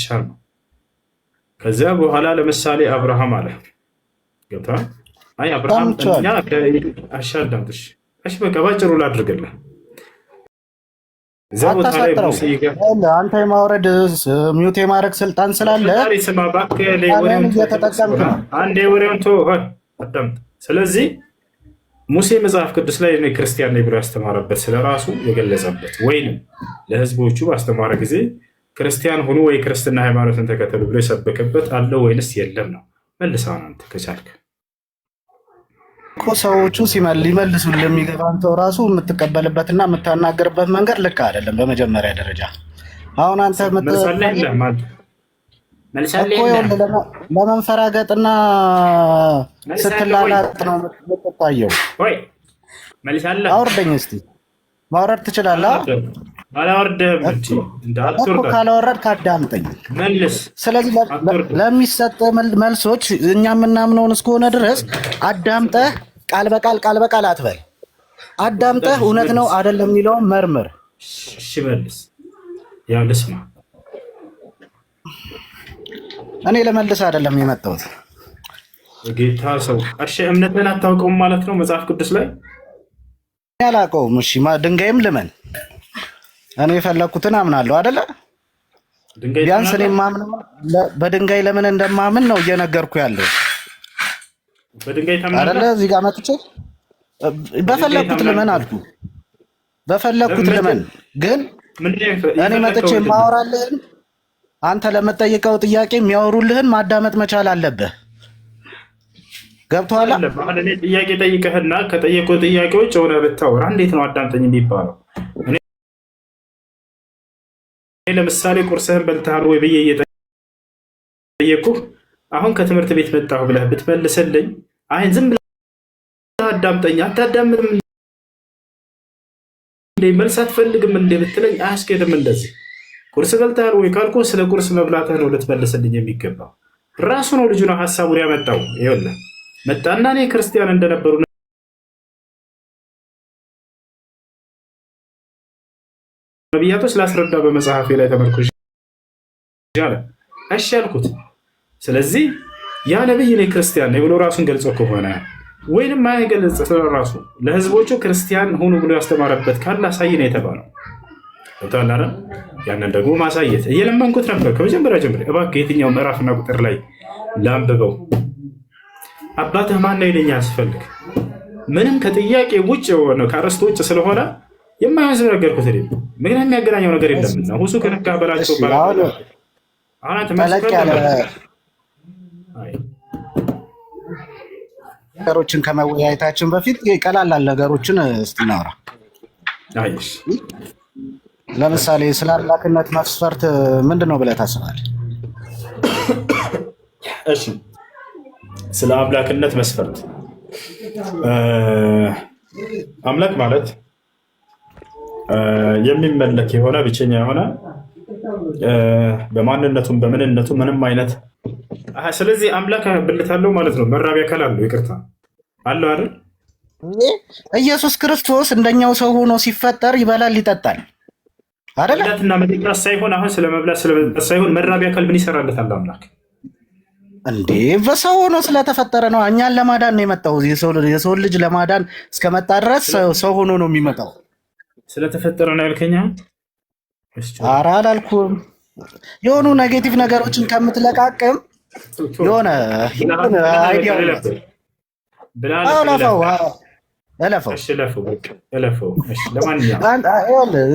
ይሻል ነው። ከዚያ በኋላ ለምሳሌ አብርሃም አለ ገብቶሃል? አይ አብርሃም እኛ አሻዳምጥሽ እሺ በቃ ባጭሩ ላድርግልህ። እዚያ ቦታ ላይ ሙሴ አንተ የማውረድ ሚውት የማድረግ ስልጣን ስላለ ስማ እባክህ አንዴ ወሬውን አዳምጥ። ስለዚህ ሙሴ መጽሐፍ ቅዱስ ላይ እኔ ክርስቲያን ነኝ ብሎ ያስተማረበት ስለራሱ የገለጸበት ወይንም ለህዝቦቹ ባስተማረ ጊዜ ክርስቲያን ሆኑ ወይ ክርስትና ሃይማኖትን ተከተሉ ብሎ የሰበከበት አለ ወይንስ የለም ነው? መልሳውን አንተ ከቻልክ እኮ ሰዎቹ ሊመልሱ ለሚገባን ተው ራሱ የምትቀበልበትና የምታናገርበት መንገድ ልክ አይደለም። በመጀመሪያ ደረጃ አሁን አንተ ለመንፈራገጥና ስትላላጥ ነው የምትታየው። አውርደኝ እስኪ ማውረድ ትችላለህ? ካላወረድክ አዳምጠኝ። ስለዚህ ለሚሰጥ መልሶች እኛ የምናምነውን እስከሆነ ድረስ አዳምጠህ ቃል በቃል አትበል። አዳምጠህ እውነት ነው አይደለም የሚለውን መርምር። እሺ መልስ። ያው ልስማ። እኔ ለመልስ አይደለም የመጣሁት። ጌታ ሰው እሺ፣ እምነትን አታውቀውም ማለት ነው መጽሐፍ ቅዱስ ላይ ያላቀውም። እሺ ድንጋይም ልመን እኔ የፈለኩትን አምናለሁ አይደለ? ቢያንስ እኔ ማምነው በድንጋይ ለምን እንደማምን ነው እየነገርኩ ያለው። በድንጋይ ታምናለህ አይደለ? እዚህ ጋር መጥቼ በፈለኩት ልመን አልኩ። በፈለኩት ልመን ግን እኔ መጥቼ ማወራልህን አንተ ለመጠየቀው ጥያቄ የሚያወሩልህን ማዳመጥ መቻል አለብህ። ገብቶሃል? እኔ ጥያቄ ጠይቀህና ከጠየቁ ጥያቄዎች ሆነ ብታወራ እንዴት ነው አዳምጠኝ የሚባለው? እኔ ለምሳሌ ቁርስህን በልተሃል ወይ ብዬ እየጠየኩህ አሁን ከትምህርት ቤት መጣሁ ብለህ ብትመልስልኝ አይ ዝም ብለህ አዳምጠኝ አታዳምጥም እንዴ መልስ አትፈልግም እንዴ ብትለኝ አያስኬድም። እንደዚህ ቁርስ በልተሃል ወይ ካልኩህ ስለ ቁርስ መብላትህ ነው ልትመልስልኝ የሚገባው። ራሱ ነው ልጁ ነው ሀሳቡን ያመጣው። ይኸውልህ መጣና እኔ ክርስቲያን እንደነበሩ ነቢያቶች ላስረዳ በመጽሐፌ ላይ ተመርኩዤ አለ። እሺ አልኩት። ስለዚህ ያ ነብይ እኔ ክርስቲያን ነኝ ብሎ ራሱን ገልጾ ከሆነ ወይንም ማይገልጽ ስለራሱ ለህዝቦቹ ክርስቲያን ሆኑ ብሎ ያስተማረበት ካለ አሳይ ነው የተባለው። ተጣላና ያንን ደግሞ ማሳየት እየለመንኩት ነበር ከመጀመሪያ ጀምሮ። እባክህ የትኛው ምዕራፍና ቁጥር ላይ ላንብበው? አባትህ ማን ነው ይለኛል ስፈልግ ምንም ከጥያቄ ውጭ የሆነ ከአርስቱ ውጭ ስለሆነ የማያዝ ነገርኩት። ምን የሚያገናኘው ነገር የለምና ሁሱ ከነካ በላቸው ባላው አሁን ተመለከ ነገሮችን ከመወያየታችን በፊት ቀላል ነገሮችን እስቲ እናውራ። አይሽ ለምሳሌ ስለ አምላክነት መስፈርት ምንድነው ብለህ ታስባለህ? እሺ ስለ አምላክነት መስፈርት አምላክ ማለት የሚመለክ የሆነ ብቸኛ የሆነ በማንነቱም በምንነቱ ምንም አይነት ስለዚህ አምላክ ብልታለው ማለት ነው። መራቢያ አካል አለው። ይቅርታ አለው አይደል? ኢየሱስ ክርስቶስ እንደኛው ሰው ሆኖ ሲፈጠር ይበላል ይጠጣል አይደል? እና መጠጣት ሳይሆን አሁን ስለመብላት ስለመጠጣት ሳይሆን መራቢያ አካል ምን ይሰራለታል አምላክ እንዴ? በሰው ሆኖ ስለተፈጠረ ነው። እኛን ለማዳን ነው የመጣው። የሰው ልጅ ለማዳን እስከመጣ ድረስ ሰው ሆኖ ነው የሚመጣው። ስለተፈጠረ ነው ያልከኛ? ኧረ አላልኩም። የሆኑ ኔጌቲቭ ነገሮችን ከምትለቃቅም የሆነ አይዲያ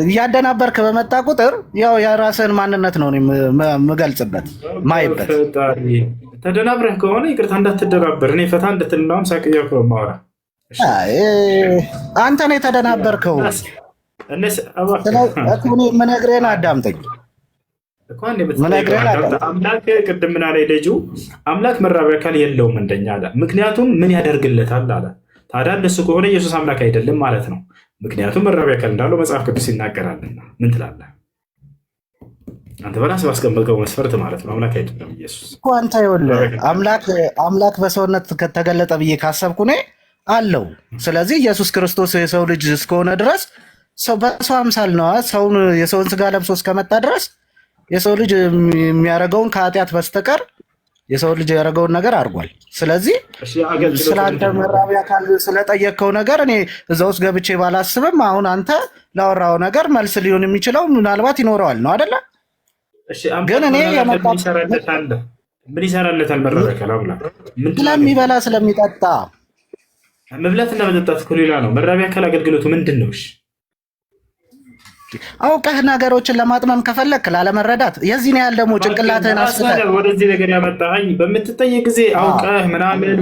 እያደናበርክ በመጣ ቁጥር ያው የራስህን ማንነት ነው የምገልጽበት ማይበት። ተደናብረህ ከሆነ ይቅርታ እንዳትደናበር። እኔ ፈታ እንድትልናውም ሳቅያው ማውራ አንተ ነው የተደናበርከው። ምነግርህን አዳምጠኝ። አምላክ ቅድም ምን አለ ልጁ? አምላክ መራቢያ አካል የለውም እንደኛ አለ። ምክንያቱም ምን ያደርግለታል አለ። ታዲያ እንደሱ ከሆነ ኢየሱስ አምላክ አይደለም ማለት ነው። ምክንያቱም መራቢያ አካል እንዳለው መጽሐፍ ቅዱስ ይናገራልና። ምን ትላለህ አንተ? በራስህ ባስቀመጥከው መስፈርት ማለት ነው አምላክ አይደለም ኢየሱስ እኮ። አንተ ይኸውልህ አምላክ በሰውነት ከተገለጠ ብዬ ካሰብኩ እኔ አለው። ስለዚህ ኢየሱስ ክርስቶስ የሰው ልጅ እስከሆነ ድረስ በሰው አምሳል ነዋ። የሰውን ስጋ ለብሶ እስከመጣ ድረስ የሰው ልጅ የሚያደርገውን ከኃጢአት በስተቀር የሰው ልጅ ያደረገውን ነገር አድርጓል። ስለዚህ ስላንተ መራቢያ አካል ስለጠየቅከው ነገር እኔ እዛ ውስጥ ገብቼ ባላስብም አሁን አንተ ላወራው ነገር መልስ ሊሆን የሚችለው ምናልባት ይኖረዋል ነው አይደለ? ግን እኔ ምን ይሰራለታል? መራቢያ አካል አምላክ ስለሚበላ ስለሚጠጣ መብላትና መጠጣት እኮ ሌላ ነው። መራቢያ አካል አገልግሎቱ ምንድን ነው? እሺ አውቀህ ነገሮችን ለማጥመም ከፈለክ ላለመረዳት የዚህን ያህል ደግሞ ጭንቅላትህን አስፈህ ወደዚህ ነገር ያመጣኸኝ በምትጠይቅ ጊዜ አውቀህ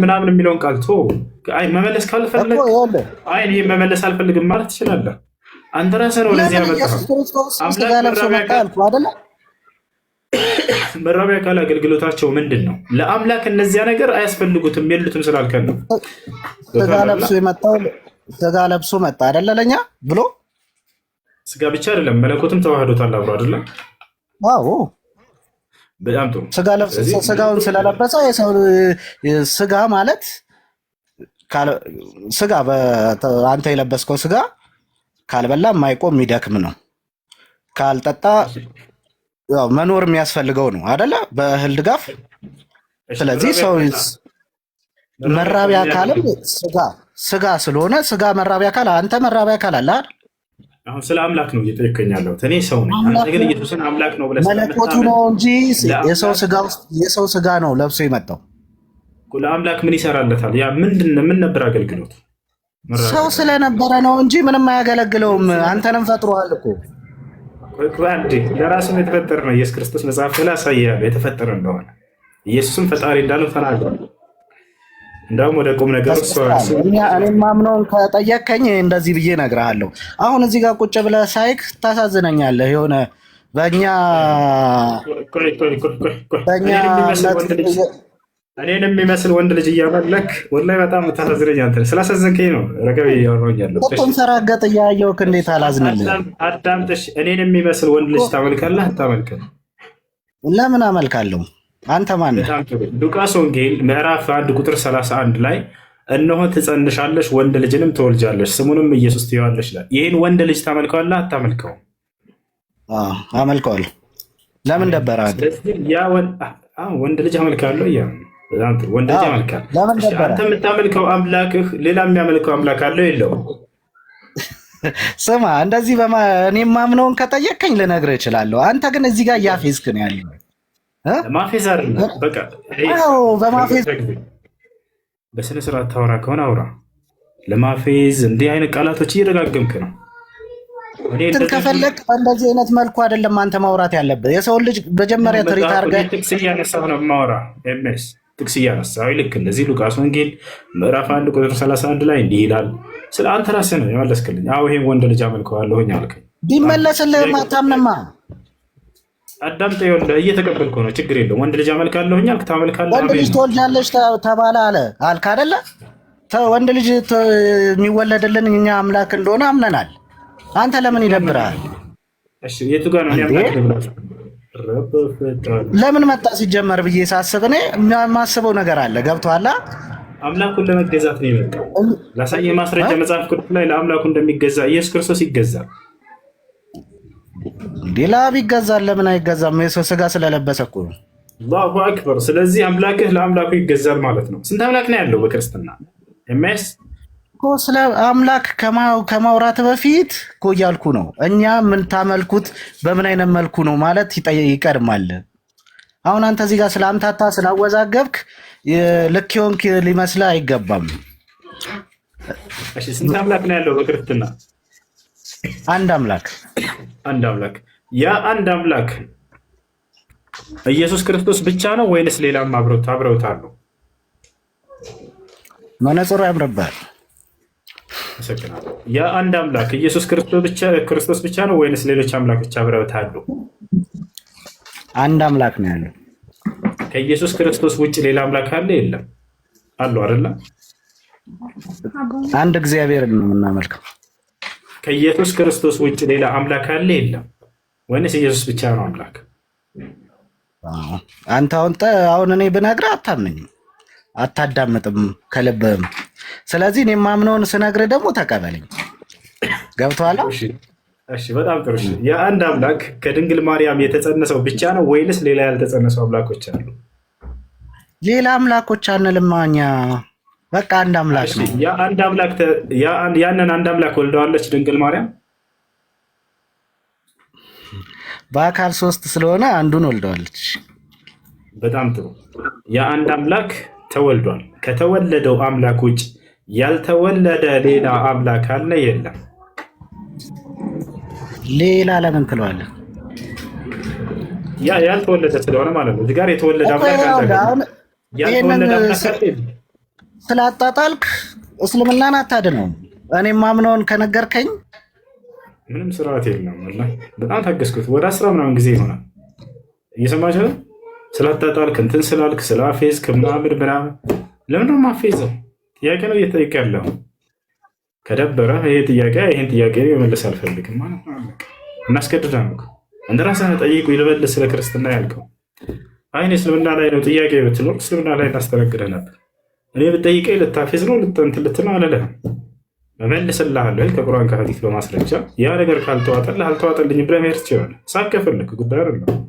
ምናምን የሚለውን ቃል ቶ መመለስ ካልፈለግ እኔ መመለስ አልፈልግም ማለት ትችላለህ። አንተ ራስህ ነው ወደዚህ ያመጣኸው። መራቢያ አካል አገልግሎታቸው ምንድን ነው? ለአምላክ እነዚያ ነገር አያስፈልጉትም የሉትም ስላልከን ነው። ስጋ ለብሶ መጣ አይደለ? ለኛ ብሎ ስጋ ብቻ አይደለም መለኮትም ተዋህዶታል አብሮ አይደለ? አዎ በጣም ጥሩ። ስጋውን ስለለበሰ የሰው ስጋ ማለት ስጋ አንተ የለበስከው ስጋ ካልበላ የማይቆም የሚደክም ነው። ካልጠጣ ያው መኖር የሚያስፈልገው ነው አይደለ? በእህል ድጋፍ። ስለዚህ ሰው መራቢያ አካልም ስጋ ስለሆነ ስጋ መራቢያ አካል አንተ መራቢያ አካል አለ አይደል? አሁን ስለ አምላክ ነው እየጠየቀኝ ያለሁት። እኔ ሰው ነኝ። አንተ ግን ኢየሱስን አምላክ ነው ብለህ መለኮቱ ነው እንጂ የሰው ስጋ ነው ለብሶ የመጣው። ለአምላክ ምን ይሰራለታል? ያ ምን ነበር አገልግሎቱ? ሰው ስለነበረ ነው እንጂ ምንም አያገለግለውም። አንተንም ፈጥሮሃል እኮ አንዴ ለራሱም የተፈጠረ ነው። ኢየሱስ ክርስቶስ መጽሐፍ ላይ ያሳያል የተፈጠረ እንደሆነ። ኢየሱስም ፈጣሪ እንዳለው ተናግሯል። እንደውም ወደ ቁም ነገር እኔም ማምነውን ከጠየቀኝ እንደዚህ ብዬ እነግርሃለሁ። አሁን እዚህ ጋር ቁጭ ብለህ ሳይክ ታሳዝነኛለህ። የሆነ በእኛ እኔን የሚመስል ወንድ ልጅ እያመለክ ወላሂ በጣም ታሳዝነኛለህ። ስላሳዘንከኝ ነው ረገብ እያወራኛለሁ። ተንሰራገጥ እያየሁህ እንዴት አላዝንልህ? አዳምጥሽ። እኔን የሚመስል ወንድ ልጅ ታመልካለህ አታመልክም? ለምን አመልካለሁ? አንተ ማን ነህ? ሉቃስ ወንጌል ምዕራፍ 1 ቁጥር 31 ላይ እነሆ ትጸንሻለሽ ወንድ ልጅንም ትወልጃለሽ ስሙንም ኢየሱስ ትይዋለሽ ይላል። ይህን ወንድ ልጅ ታመልከዋለህ አታመልከውም? አመልከዋለሁ። ለምን ደበረህ? ያ ወንድ ልጅ አመልካለሁ እያ ወንድ ልጅ ያመልካል። አንተ የምታመልከው አምላክህ ሌላ የሚያመልከው አምላክ አለው የለውም? ስማ እንደዚህ እኔ ማምነውን ከጠየቀኝ ልነግርህ እችላለሁ። አንተ ግን እዚህ ጋር እያፌዝክ ነው ያለው። ማፌዝ አይደለም በቃ በማፌዝ በስነ ስርዓት ታወራ ከሆነ አውራ። ለማፌዝ እንዲህ አይነት ቃላቶች እየደጋገምክ ነው። ከፈለግ በእንደዚህ አይነት መልኩ አይደለም አንተ ማውራት ያለብህ። የሰው ልጅ መጀመሪያ ትሪት አድርገህ ጥቅስ እያነሳሁ ነው የማወራ። ኤምኤስ ጥቅስ እያነሳሁ ልክ እንደዚህ ሉቃስ ወንጌል ምዕራፍ 1 ቁጥር 31 ላይ እንዲህ ይላል። ስለ አንተ ራስህ ነው የመለስክልኝ። ይሄን ወንድ ልጅ አመልከዋለሁኝ አልከኝ። ቢመለስልህ አታምንማ። አዳምጠ እየተቀበልኩ ነው። ችግር የለውም። ወንድ ልጅ አመልካለሁኝ አልክ። ታመልካለህ። ወንድ ልጅ ትወልጃለሽ ተባለ አልክ አይደለ? ወንድ ልጅ የሚወለድልን እኛ አምላክ እንደሆነ አምነናል። አንተ ለምን ይደብራል? እሺ የቱ ጋር ነው ያምናት? ለምን መጣ ሲጀመር ብዬ ሳስብ እኔ የማስበው ነገር አለ። ገብቶሃል? አምላኩን ለመገዛት ነው የመጣው። ላሳየህ ማስረጃ መጽሐፍ ቅዱስ ላይ ለአምላኩ እንደሚገዛ ኢየሱስ ክርስቶስ ይገዛል። ለአብ ይገዛል። ለምን አይገዛም? የሰው ስጋ ስለለበሰ እኮ ነው። አላሁ አክበር። ስለዚህ አምላክህ ለአምላኩ ይገዛል ማለት ነው። ስንት አምላክ ነው ያለው በክርስትና? ኤምኤስ ስለ አምላክ ከማውራት በፊት እኮ እያልኩ ነው። እኛ የምንታመልኩት በምን አይነት መልኩ ነው ማለት ይቀድማል። አሁን አንተ እዚህ ጋር ስላምታታ ስላወዛገብክ ልክ ሆንክ ሊመስልህ አይገባም። ስንት አምላክ ነው ያለው በክርስትና? አንድ አምላክ። አንድ አምላክ። ያ አንድ አምላክ ኢየሱስ ክርስቶስ ብቻ ነው ወይንስ ሌላም አብረውታሉ? መነጽሩ ያምርብሃል። አመሰግናለሁ። ያ አንድ አምላክ ኢየሱስ ክርስቶስ ብቻ ነው ወይንስ ሌሎች አምላኮች አብረውታሉ? አንድ አምላክ ነው ያለው። ከኢየሱስ ክርስቶስ ውጭ ሌላ አምላክ አለ? የለም። አሉ አይደለ? አንድ እግዚአብሔር ነው የምናመልከው። ከኢየሱስ ክርስቶስ ውጭ ሌላ አምላክ አለ? የለም። ወይንስ ኢየሱስ ብቻ ነው አምላክ? አንተ አሁን እኔ ብነግርህ አታምነኝም፣ አታዳምጥም ከልብህም። ስለዚህ እኔ የማምነውን ስነግርህ ደግሞ ተቀበለኝ። ገብቶሃል? እሺ በጣም ጥሩ። የአንድ አምላክ ከድንግል ማርያም የተጸነሰው ብቻ ነው ወይንስ ሌላ ያልተጸነሱ አምላኮች አሉ? ሌላ አምላኮች አንልም እኛ፣ በቃ አንድ አምላክ ነው። ያንን አንድ አምላክ ወልደዋለች ድንግል ማርያም? በአካል ሶስት ስለሆነ አንዱን ወልደዋለች። በጣም ጥሩ። የአንድ አምላክ ተወልዷል። ከተወለደው አምላክ ውጭ ያልተወለደ ሌላ አምላክ አለ? የለም። ሌላ ለምን ትለዋለህ? ያልተወለደ ስለሆነ ማለት ነው። እዚህ ጋር የተወለደ አምላክ ስላጣጣልክ እስልምናን አታድነው። እኔ ማምነውን ከነገርከኝ ምንም ስርዓት የለም። በጣም ታገስኩት። ወደ 10 ምናምን ጊዜ ይሆናል እየሰማች ነው። ስላጣጣልክ እንትን ስላልክ ስላፌዝክ ምናምን ለምንድነው ማፌዘው? ጥያቄ ነው እየጠየቅ ያለው። ከደበረ ይህን ጥያቄ መመለስ አልፈልግም ማለት ነው። እናስገድዳ ነው እንደ ራስህ ጠይቁ ይልበል ስለ ክርስትና ያልከው። አይን እስልምና ላይ ነው ጥያቄ ብትኖር እስልምና ላይ እናስተናግደህ ነበር። እኔ ብጠይቀኝ ልታፌዝ ነው ልትል ነው አለለህም። እመልስልሃለሁ ከቁርአን ከሐዲስ በማስረጃ። ያ ነገር ካልተዋጠልህ አልተዋጠልኝ ብለህ መሄድ ትችላለህ። ሳከፈልክ ጉዳይ አይደለም።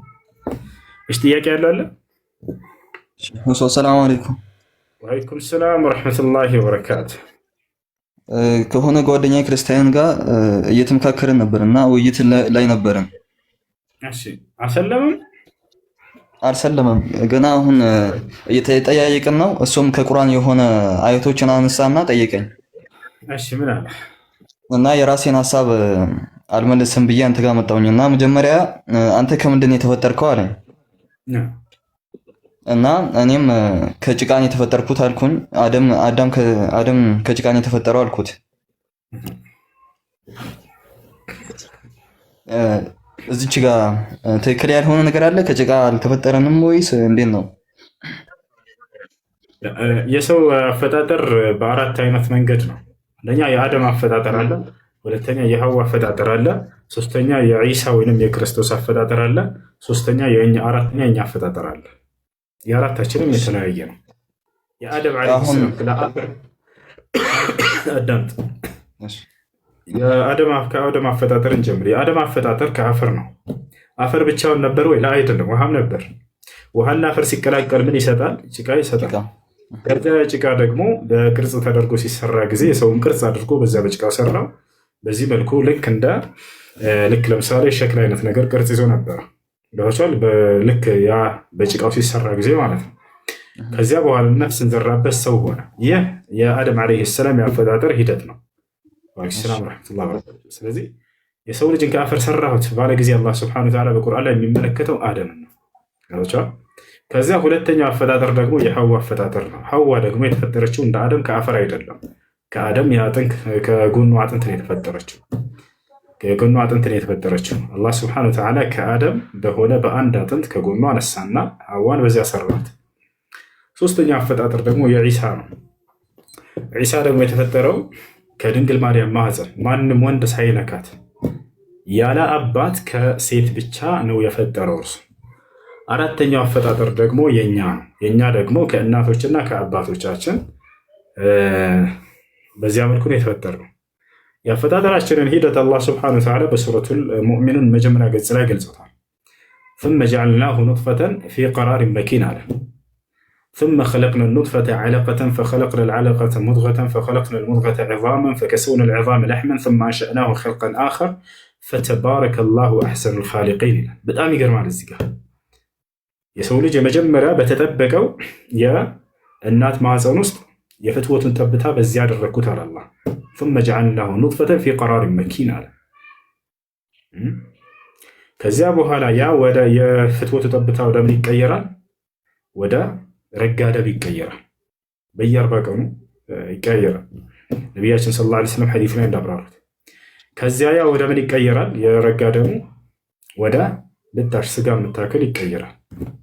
እሺ ጥያቄ ያለ? ሰላም አለይኩም። ወአለይኩም ሰላም ወራህመቱላሂ ወበረካቱ። ከሆነ ጓደኛ ክርስቲያን ጋር እየተመካከረን ነበርና ውይይት ላይ ነበርን። እሺ አልሰለመም ገና አሁን እየተጠያየቅን ነው። እሱም ከቁርአን የሆነ አያቶችን አነሳና ጠየቀኝ። እሺ ምን አለ? እና የራሴን ሐሳብ አልመልስም ብዬ አንተ ጋር መጣሁኝና መጀመሪያ አንተ ከምንድን ነው የተፈጠርከው አለኝ። እና እኔም ከጭቃን የተፈጠርኩት አልኩኝ። አደም ከጭቃን የተፈጠረው አልኩት። እዚች ጋር ትክክል ያልሆነ ነገር አለ? ከጭቃ አልተፈጠረንም ወይስ እንዴት ነው? የሰው አፈጣጠር በአራት አይነት መንገድ ነው። አንደኛ የአደም አፈጣጠር አለ፣ ሁለተኛ የሐዋ አፈጣጠር አለ፣ ሶስተኛ የዒሳ ወይንም የክርስቶስ አፈጣጠር አለ፣ አራተኛ የኛ አፈጣጠር አለ። የአራታችንም የተለያየ ነው። የአደም ዓለይሂ ሰላም አዳምጥ። ከአደም አፈጣጠር እንጀምር። የአደም አፈጣጠር ከአፈር ነው። አፈር ብቻውን ነበር ወይ? አይደለም፣ ውሃም ነበር። ውሃና አፈር ሲቀላቀል ምን ይሰጣል? ጭቃ ይሰጣል። ከዚያ ጭቃ ደግሞ በቅርጽ ተደርጎ ሲሰራ ጊዜ የሰውን ቅርጽ አድርጎ በዚያ በጭቃው ሰራው። በዚህ መልኩ ልክ ለምሳሌ ሸክላ አይነት ነገር ቅርጽ ይዞ ነበር ገብቷል። ልክ ያ በጭቃው ሲሰራ ጊዜ ማለት ነው። ከዚያ በኋላ ነፍስ እንዘራበት ሰው ሆነ። ይህ የአደም ዓለይሂ ሰላም የአፈጣጠር ሂደት ነው። ሰላም ረሕመቱላሂ ወበረካቱህ። ስለዚህ የሰው ልጅን ከአፈር ሰራሁት ባለ ጊዜ አላህ ሱብሓነሁ ወተዓላ በቁርአን ላይ የሚመለከተው አደምን ነው ገብቷል። ከዚያ ሁለተኛው አፈጣጠር ደግሞ የሐዋ አፈጣጠር ነው። ሐዋ ደግሞ የተፈጠረችው እንደ አደም ከአፈር አይደለም። ከአደም ከጎኑ አጥንት ነው የተፈጠረችው። ከጎኑ አጥንት ነው የተፈጠረችው። አላህ ሱብሓነሁ ወተዓላ ከአደም በሆነ በአንድ አጥንት ከጎኑ አነሳና ሐዋን በዚያ ሰራት። ሶስተኛው አፈጣጠር ደግሞ የዒሳ ነው። ዒሳ ደግሞ የተፈጠረው ከድንግል ማርያም ማህፀን ማንም ወንድ ሳይነካት ያለ አባት ከሴት ብቻ ነው የፈጠረው እርሱ። አራተኛው አፈጣጠር ደግሞ የኛ ነው። የኛ ደግሞ ከእናቶችና ከአባቶቻችን በዚያ መልኩ ነው የተፈጠረው። የአፈጣጠራችንን ሂደት አላህ ስብሐነሁ ወተዓላ በሱረቱል ሙእሚኑን መጀመሪያ ገጽ ላይ ገልጾታል። ثم جعلناه نطفة في قرار مكين አለ። ثم خلقنا النطفة علقة فخلقنا العلقة مضغة فخلقنا المضغة عظاما فكسونا العظام لحما ثم أنشأناه خلقا آخر فتبارك الله أحسن الخالقين ይላል። በጣም ይገርማል። እዚህ ጋር የሰው ልጅ የመጀመሪያ በተጠበቀው የእናት ማህፀን ውስጥ የፍትወቱን ጠብታ በዚያ ያደረግኩት አለ አላህ። ثم جعلناه نطفة في قرار مكين አለ። ከዚያ በኋላ ያ ወደ የፍትወቱ ጠብታ ወደ ምን ይቀየራል? ወደ ረጋ ደም ይቀየራል። በየ40 ቀኑ ይቀየራል። ነቢያችን ሰለላሁ ዐለይሂ ወሰለም ሐዲስ ላይ እንዳብራሩት ከዚያ ያ ወደ ምን ይቀየራል? የረጋ ደሙ ወደ ልጣሽ ስጋ የምታክል ይቀየራል።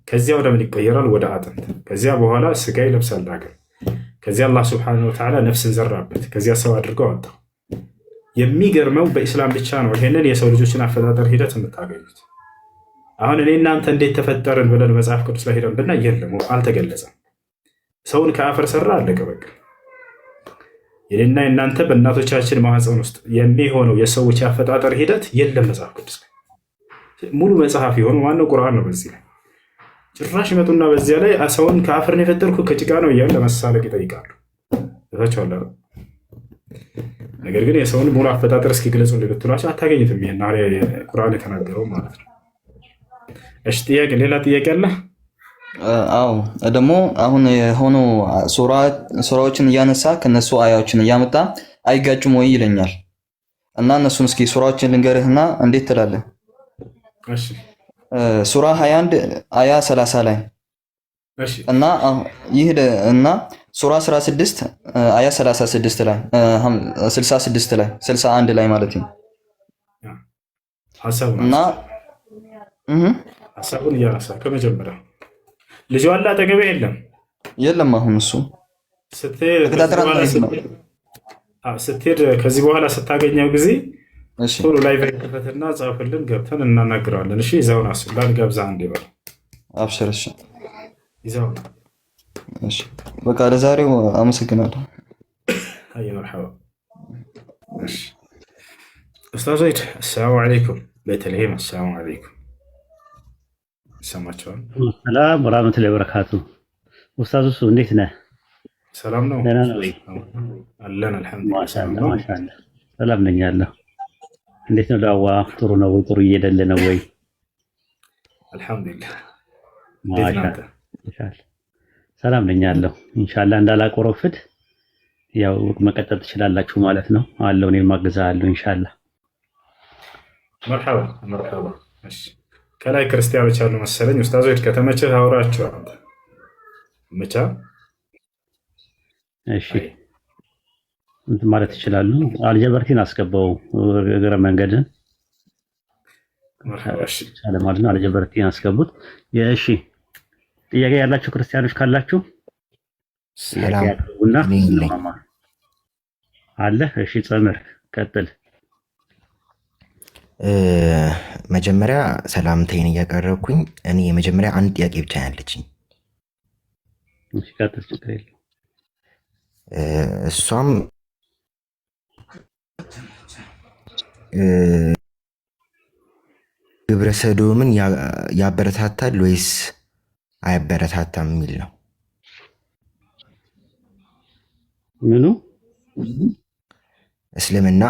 ከዚያ ወደ ምን ይቀየራል? ወደ አጥንት። ከዚያ በኋላ ስጋ ይለብሳል ዳግም። ከዚያ አላህ ሱብሓነሁ ወተዓላ ነፍስን ዘራበት። ከዚያ ሰው አድርገው አወጣው። የሚገርመው በኢስላም ብቻ ነው ይሄንን የሰው ልጆችን አፈጣጠር ሂደት የምታገኙት። አሁን እኔ እናንተ እንዴት ተፈጠርን ብለን መጽሐፍ ቅዱስ ላይ ሄደን ብናይ የለም፣ አልተገለጸም። ሰውን ከአፈር ሰራ፣ አለቀ በቃ። የኔና የእናንተ በእናቶቻችን ማህፀን ውስጥ የሚሆነው የሰዎች አፈጣጠር ሂደት የለም መጽሐፍ ቅዱስ ላይ። ሙሉ መጽሐፍ የሆነው ማነው? ቁርአን ነው። በዚህ ላይ ጭራሽ ይመጡና በዚያ ላይ ሰውን ከአፈር ነው የፈጠርኩ ከጭቃ ነው እያሉ ለመሳለቅ ይጠይቃሉ። ታቸዋለ። ነገር ግን የሰውን ሙሉ አፈጣጠር እስኪ ግለጹ ብትሏቸው አታገኝትም። ይሄን ቁርአን የተናገረው ማለት ነው። እሺ ጥያቄ፣ ሌላ ጥያቄ አለ? አዎ ደግሞ አሁን የሆኑ ሱራዎችን እያነሳ ከነሱ አያዎችን እያመጣ አይጋጭም ወይ ይለኛል። እና እነሱን እስኪ ሱራዎችን ልንገርህና እንዴት ትላለህ? እሺ ሱራ 21 አያ 30 ላይ እሺ እና ይህ እና ሱራ 16 አያ 36 ላይ 66 ላይ 61 ላይ ማለት ነው። እና ሐሳቡን እያነሳ ከመጀመሪያ ልጅ አለ አጠገቤ የለም። አሁን እሱ ስትሄድ ከዚህ በኋላ ስታገኘው ጊዜ ቶሎ ላይ ከፈተና ጻፍልን ገብተን እናናግረዋለን። እሺ ይዘውና ሱላን ገብዛ አንዴ በል አብሽር። እሺ ይዘውና እሺ በቃ ለዛሬው አመሰግናለሁ። አይ መርሐባ። እሺ ኡስታዝ ዘይድ አሰላሙ አለይኩም። ቤተልሔም አሰላሙ አለይኩም። ሰማቸዋል። ሰላም ወራህመቱላሂ ወበረካቱ። ኡስታዝ እሱ እንዴት ነህ? ሰላም ነው። ደህና ነው ወይ? አለን አልሐምዱሊላህ። ማሻአላህ ሰላም ነኝ ያለው። እንዴት ነው ዳዋ? ጥሩ ነው ወይ? ጥሩ እየሄደልህ ነው ወይ? አልሐምዱሊላህ። ማሻአላህ ሰላም ነኝ ያለው። ኢንሻአላህ እንዳላቆረፍድ ያው መቀጠል ትችላላችሁ ማለት ነው። አለው እኔም አግዛለሁ ኢንሻአላህ። መርሐባ መርሐባ። እሺ ከላይ ክርስቲያኖች አሉ መሰለኝ። ኡስታዞች ከተመቸህ አውራቸው አንተ መቻ። እሺ እንትን ማለት ይችላሉ። አልጀበርቲን አስገባው እግረ መንገድን ማለት ነው። አልጀበርቲን አስገቡት። እሺ ጥያቄ ያላችሁ ክርስቲያኖች ካላችሁ ሰላም አለ። እሺ ጸምር ቀጥል። መጀመሪያ ሰላምታዬን እያቀረብኩኝ እኔ የመጀመሪያ አንድ ጥያቄ ብቻ ያለችኝ። እሺ ቀጥል፣ ችግር የለም። እሷም ግብረ ሰዶምን ያበረታታል ወይስ አያበረታታም የሚል ነው። ምኑ እስልምና